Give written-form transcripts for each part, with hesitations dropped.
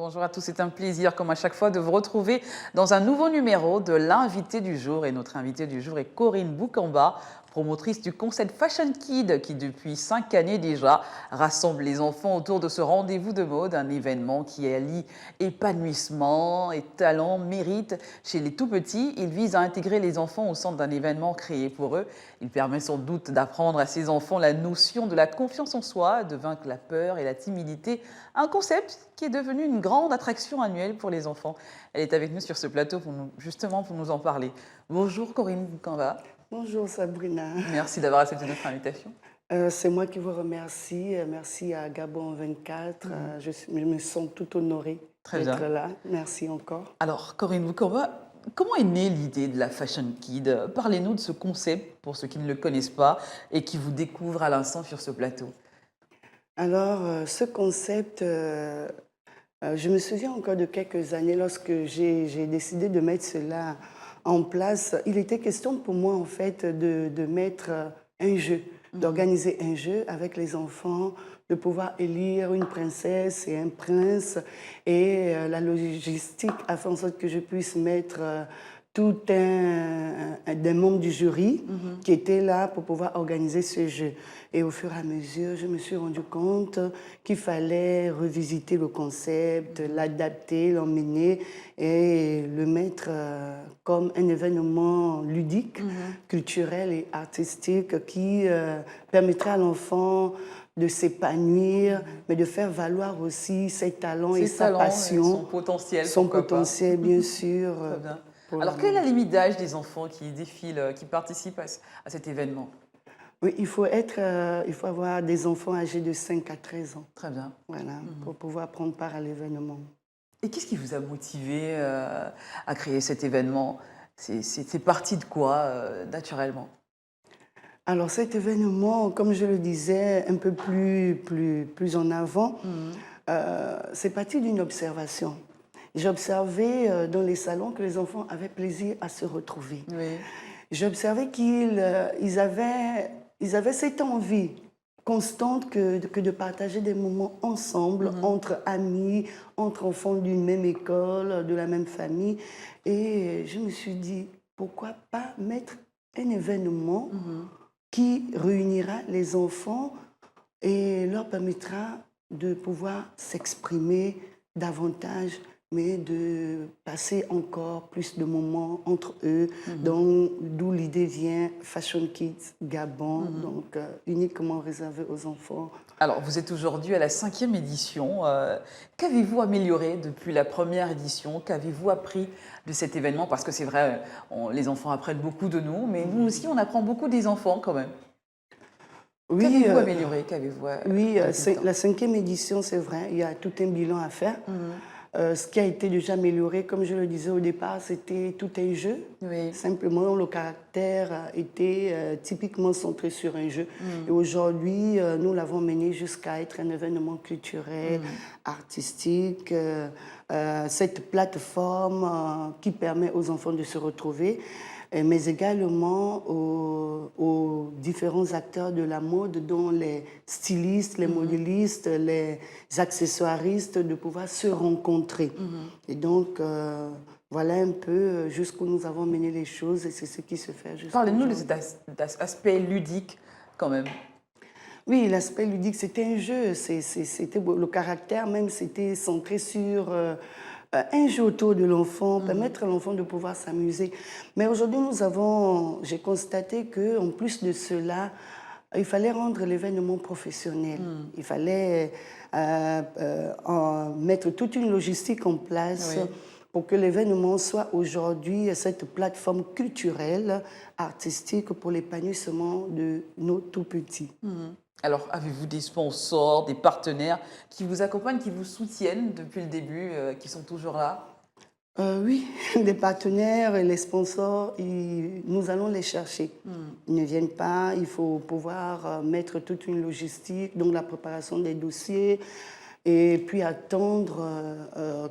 Bonjour à tous, c'est un plaisir comme à chaque fois de vous retrouver dans un nouveau numéro de l'invité du jour. Et notre invité du jour est Corinne Boukamba, promotrice du concept Fashion Kid qui depuis 5 années déjà rassemble les enfants autour de ce rendez-vous de mode, un événement qui allie épanouissement et talent, mérite chez les tout petits. Il vise à intégrer les enfants au centre d'un événement créé pour eux. Il permet sans doute d'apprendre à ces enfants la notion de la confiance en soi, de vaincre la peur et la timidité, un concept qui est devenu une grande attraction annuelle pour les enfants. Elle est avec nous sur ce plateau justement pour nous en parler. Bonjour Corinne Boukamba. Bonjour Sabrina. Merci d'avoir accepté notre invitation. C'est moi qui vous remercie. Merci à Gabon 24. Je me sens tout honorée d'être là. Merci encore. Alors Corinne Boukamba, comment est née l'idée de la Fashion Kid? Parlez-nous de ce concept pour ceux qui ne le connaissent pas et qui vous découvrent à l'instant sur ce plateau. Alors, ce concept, je me souviens encore de quelques années lorsque j'ai décidé de mettre cela en place. Il était question pour moi, en fait, de mettre un jeu, d'organiser un jeu avec les enfants, de pouvoir élire une princesse et un prince, et la logistique a fait en sorte que je puisse mettre tout des membres du jury qui étaient là pour pouvoir organiser ce jeu. Et au fur et à mesure, je me suis rendu compte qu'il fallait revisiter le concept, l'adapter, l'emmener et le mettre comme un événement ludique, culturel et artistique qui permettrait à l'enfant de s'épanouir, mais de faire valoir aussi ses talents et sa passion. Son potentiel. Son potentiel, bien sûr. Très bien. Alors, quelle est la limite d'âge des enfants qui défilent, qui participent à cet événement? Oui, il faut avoir des enfants âgés de 5 à 13 ans. Très bien. Voilà, pour pouvoir prendre part à l'événement. Et qu'est-ce qui vous a motivé à créer cet événement? C'est parti de quoi, naturellement? Alors cet événement, comme je le disais un peu plus en avant, c'est parti d'une observation. J'ai observé dans les salons que les enfants avaient plaisir à se retrouver. Oui. J'ai observé qu'ils avaient cette envie constante que de partager des moments ensemble, entre amis, entre enfants d'une même école, de la même famille. Et je me suis dit, pourquoi pas mettre un événement qui réunira les enfants et leur permettra de pouvoir s'exprimer davantage, mais de passer encore plus de moments entre eux, d'où l'idée vient Fashion Kids Gabon, donc uniquement réservé aux enfants. Alors, vous êtes aujourd'hui à la 5e édition. Qu'avez-vous amélioré depuis la première édition? Qu'avez-vous appris de cet événement? Parce que c'est vrai, les enfants apprennent beaucoup de nous, mais nous aussi, on apprend beaucoup des enfants quand même. Oui, qu'avez-vous amélioré? Oui, la 5e édition, c'est vrai, il y a tout un bilan à faire. Ce qui a été déjà amélioré, comme je le disais au départ, c'était tout un jeu. Oui. Simplement, le caractère était typiquement centré sur un jeu. Et aujourd'hui, nous l'avons mené jusqu'à être un événement culturel, artistique, cette plateforme qui permet aux enfants de se retrouver, mais également aux différents acteurs de la mode, dont les stylistes, les modélistes, les accessoiristes, de pouvoir se rencontrer. Et donc, voilà un peu jusqu'où nous avons mené les choses, et c'est ce qui se fait jusqu'à Parlez-nous de cet aspect ludique quand même. Oui, l'aspect ludique, c'était un jeu. Le caractère même, c'était centré sur un jeu autour de l'enfant, permettre à l'enfant de pouvoir s'amuser. Mais aujourd'hui, j'ai constaté qu'en plus de cela, il fallait rendre l'événement professionnel. Il fallait mettre toute une logistique en place pour que l'événement soit aujourd'hui cette plateforme culturelle, artistique pour l'épanouissement de nos tout-petits. Alors, avez-vous des sponsors, des partenaires qui vous accompagnent, qui vous soutiennent depuis le début, qui sont toujours là? Oui, des partenaires et les sponsors, nous allons les chercher. Ils ne viennent pas, il faut pouvoir mettre toute une logistique, donc la préparation des dossiers et puis attendre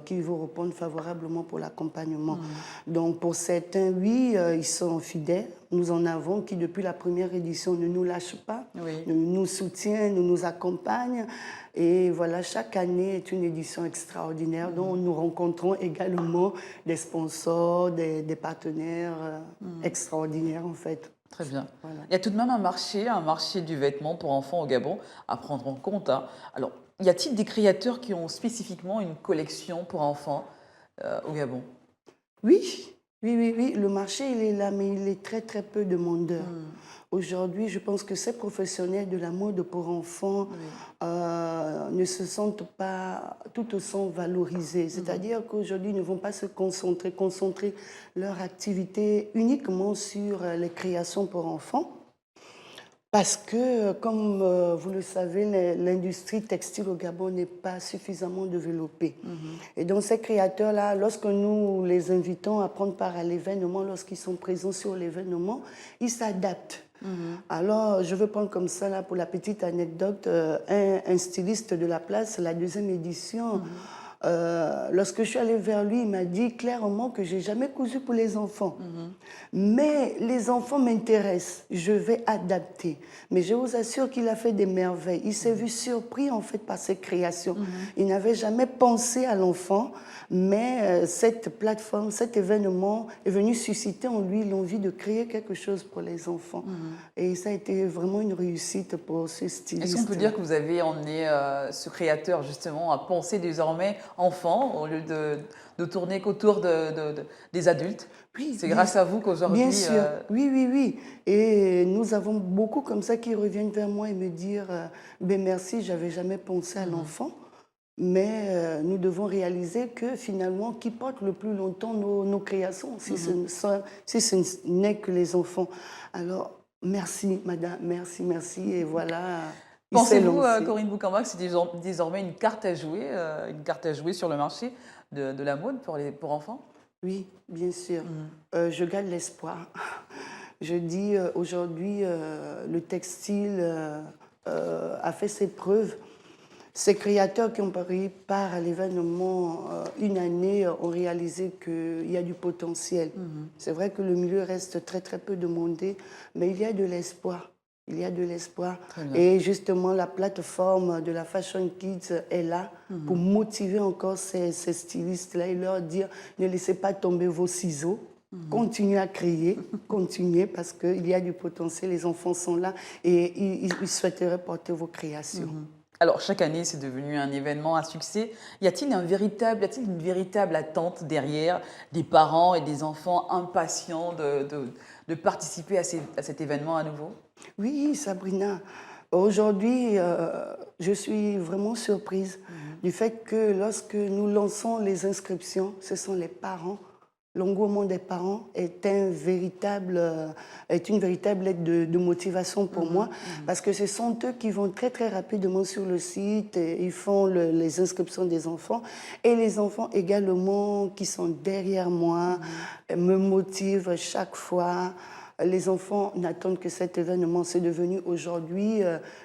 qu'ils vous répondent favorablement pour l'accompagnement. Donc pour certains, oui, ils sont fidèles. Nous en avons qui, depuis la première édition, ne nous lâchent pas, Oui. nous soutiennent, nous accompagnent. Et voilà, chaque année est une édition extraordinaire dont nous rencontrons également des sponsors, des partenaires extraordinaires en fait. Très bien. Voilà. Il y a tout de même un marché du vêtement pour enfants au Gabon à prendre en compte, hein. Alors, y a-t-il des créateurs qui ont spécifiquement une collection pour enfants au Gabon? Oui, oui, oui, oui, le marché, il est là, mais il est très, très peu demandeur. Aujourd'hui, je pense que ces professionnels de la mode pour enfants ne se sentent pas tout autant valorisés. C'est-à-dire qu'aujourd'hui, ils ne vont pas se concentrer leur activité uniquement sur les créations pour enfants. Parce que, comme vous le savez, l'industrie textile au Gabon n'est pas suffisamment développée. Et donc, ces créateurs-là, lorsque nous les invitons à prendre part à l'événement, lorsqu'ils sont présents sur l'événement, ils s'adaptent. Alors, je veux prendre comme ça, là, pour la petite anecdote, un styliste de la place, la deuxième édition, lorsque je suis allée vers lui, il m'a dit clairement que j'ai jamais cousu pour les enfants. Mais les enfants m'intéressent, je vais adapter. Mais je vous assure qu'il a fait des merveilles. Il s'est vu surpris en fait par ses créations. Il n'avait jamais pensé à l'enfant, mais cette plateforme, cet événement est venu susciter en lui l'envie de créer quelque chose pour les enfants. Et ça a été vraiment une réussite pour ce styliste. Est-ce qu'on peut dire que vous avez emmené ce créateur justement à penser désormais enfant au lieu de tourner qu'autour des adultes? Oui, C'est grâce à vous qu'aujourd'hui... bien sûr, oui, oui, oui. Et nous avons beaucoup comme ça qui reviennent vers moi et me dire ben merci, j'avais jamais pensé à l'enfant. Mais nous devons réaliser que finalement, qui porte le plus longtemps nos créations, si ce n'est que les enfants. Alors, merci, madame, merci, merci. Et voilà, il s'est Pensez-vous, lancé. Corinne Boukamba, que c'est désormais une carte à jouer sur le marché de la mode pour enfants? Oui, bien sûr. Je garde l'espoir. Je dis aujourd'hui, le textile a fait ses preuves. Ces créateurs qui ont pris part à l'événement une année ont réalisé qu'il y a du potentiel. C'est vrai que le milieu reste très très peu demandé, mais il y a de l'espoir. Il y a de l'espoir. Et justement, la plateforme de la Fashion Kids est là pour motiver encore ces stylistes-là et leur dire ne laissez pas tomber vos ciseaux. Continuez à créer, continuez parce qu'il y a du potentiel, les enfants sont là et ils souhaiteraient porter vos créations. Alors, chaque année, c'est devenu un événement, un succès. Y a-t-il une véritable attente derrière des parents et des enfants impatients de participer à cet événement à nouveau? Oui, Sabrina. Aujourd'hui, je suis vraiment surprise du fait que lorsque nous lançons les inscriptions, ce sont les parents. L'engouement des parents est une véritable aide de motivation pour moi parce que ce sont eux qui vont très très rapidement sur le site et ils font les inscriptions des enfants et les enfants également qui sont derrière moi me motivent chaque fois. Les enfants n'attendent que cet événement. C'est devenu aujourd'hui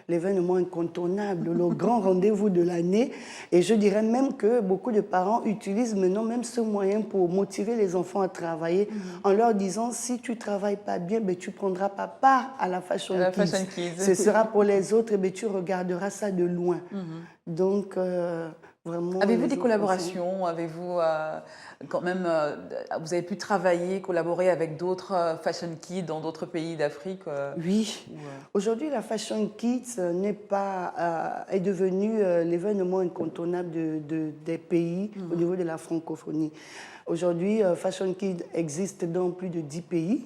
l'événement incontournable, le grand rendez-vous de l'année. Et je dirais même que beaucoup de parents utilisent maintenant même ce moyen pour motiver les enfants à travailler en leur disant si tu ne travailles pas bien, ben, tu ne prendras pas part à la Fashion Kids. Ce sera pour les autres, ben, tu regarderas ça de loin. Donc, vraiment... Avez-vous des collaborations? Avez-vous quand même, vous avez pu collaborer avec d'autres Fashion Kids dans d'autres pays d'Afrique? Oui. Aujourd'hui, la Fashion Kids est devenue l'événement incontournable des pays au niveau de la francophonie. Aujourd'hui, Fashion Kids existe dans plus de 10 pays,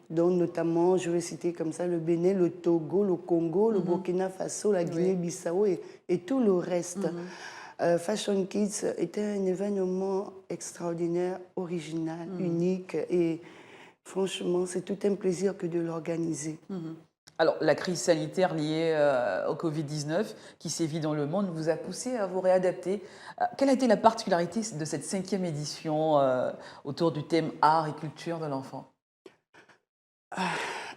dont notamment, je vais citer comme ça, le Bénin, le Togo, le Congo, le Burkina Faso, la Guinée-Bissau et tout le reste. Fashion Kids était un événement extraordinaire, original, unique et franchement, c'est tout un plaisir que de l'organiser. Alors, la crise sanitaire liée au Covid-19 qui sévit dans le monde vous a poussé à vous réadapter. Quelle a été la particularité de cette 5e édition autour du thème art et culture de l'enfant?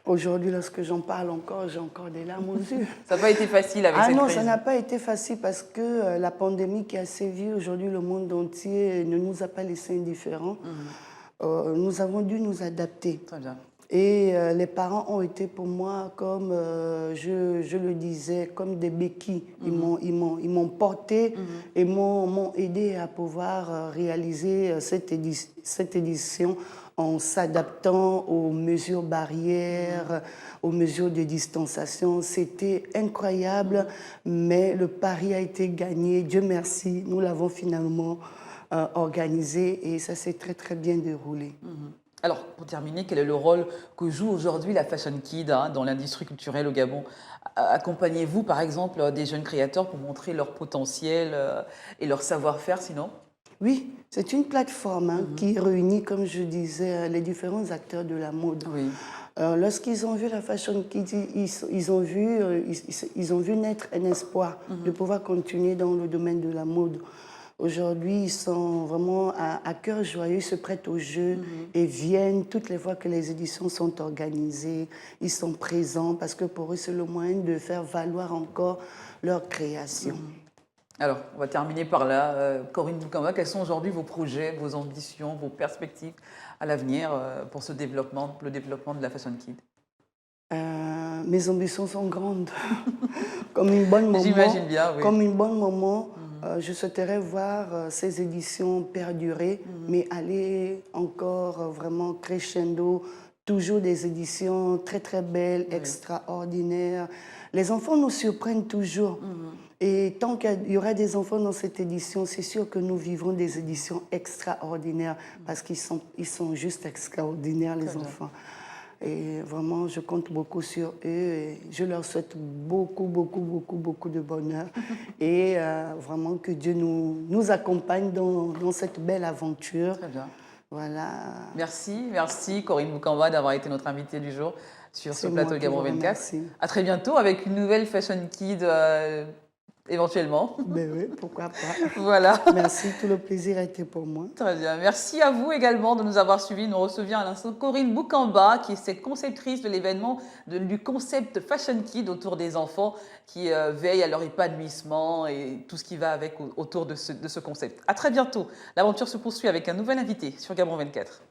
Aujourd'hui, lorsque j'en parle encore, j'ai encore des larmes aux yeux. Ça n'a pas été facile avec Ah cette non, crise. ça n'a pas été facile parce que la pandémie qui a sévi aujourd'hui le monde entier ne nous a pas laissés indifférents. Nous avons dû nous adapter. Très bien. Et les parents ont été pour moi, comme je le disais, comme des béquilles. Ils m'ont porté et m'ont aidé à pouvoir réaliser cette édition en s'adaptant aux mesures barrières, aux mesures de distanciation. C'était incroyable, mais le pari a été gagné. Dieu merci, nous l'avons finalement organisé et ça s'est très très bien déroulé. Alors, pour terminer, quel est le rôle que joue aujourd'hui la Fashion Kid dans l'industrie culturelle au Gabon? Accompagnez-vous, par exemple, des jeunes créateurs pour montrer leur potentiel et leur savoir-faire, sinon? Oui, c'est une plateforme qui réunit, comme je disais, les différents acteurs de la mode. Oui. Lorsqu'ils ont vu la Fashion Kid, ils ont vu naître un espoir de pouvoir continuer dans le domaine de la mode. Aujourd'hui, ils sont vraiment à cœur joyeux, ils se prêtent au jeu et viennent toutes les fois que les éditions sont organisées. Ils sont présents parce que pour eux, c'est le moyen de faire valoir encore leur création. Alors, on va terminer par là. Corinne Boukamba, quels sont aujourd'hui vos projets, vos ambitions, vos perspectives à l'avenir pour le développement de la Fashion Kid? Mes ambitions sont grandes. Comme une bonne maman, J'imagine bien, oui. comme une bonne maman, je souhaiterais voir ces éditions perdurer, mais aller encore vraiment crescendo, toujours des éditions très très belles, extraordinaires. Les enfants nous surprennent toujours. Et tant qu'il y aura des enfants dans cette édition, c'est sûr que nous vivrons des éditions extraordinaires parce qu'ils sont juste extraordinaires, les enfants. Et vraiment, je compte beaucoup sur eux et je leur souhaite beaucoup, beaucoup, beaucoup, beaucoup de bonheur. Et vraiment que Dieu nous accompagne dans cette belle aventure. Très bien. Voilà. Merci Corinne Boukamba d'avoir été notre invitée du jour sur ce C'est plateau moi de qui vous Gabon 24. remercie. À très bientôt avec une nouvelle Fashion Kid éventuellement. Ben oui, pourquoi pas. Voilà. Merci, tout le plaisir a été pour moi. Très bien. Merci à vous également de nous avoir suivis. Nous recevions à l'instant Corinne Boukamba, qui est cette conceptrice de l'événement du concept Fashion Kid autour des enfants, qui veille à leur épanouissement et tout ce qui va avec autour de ce concept. À très bientôt. L'aventure se poursuit avec un nouvel invité sur Gabon 24.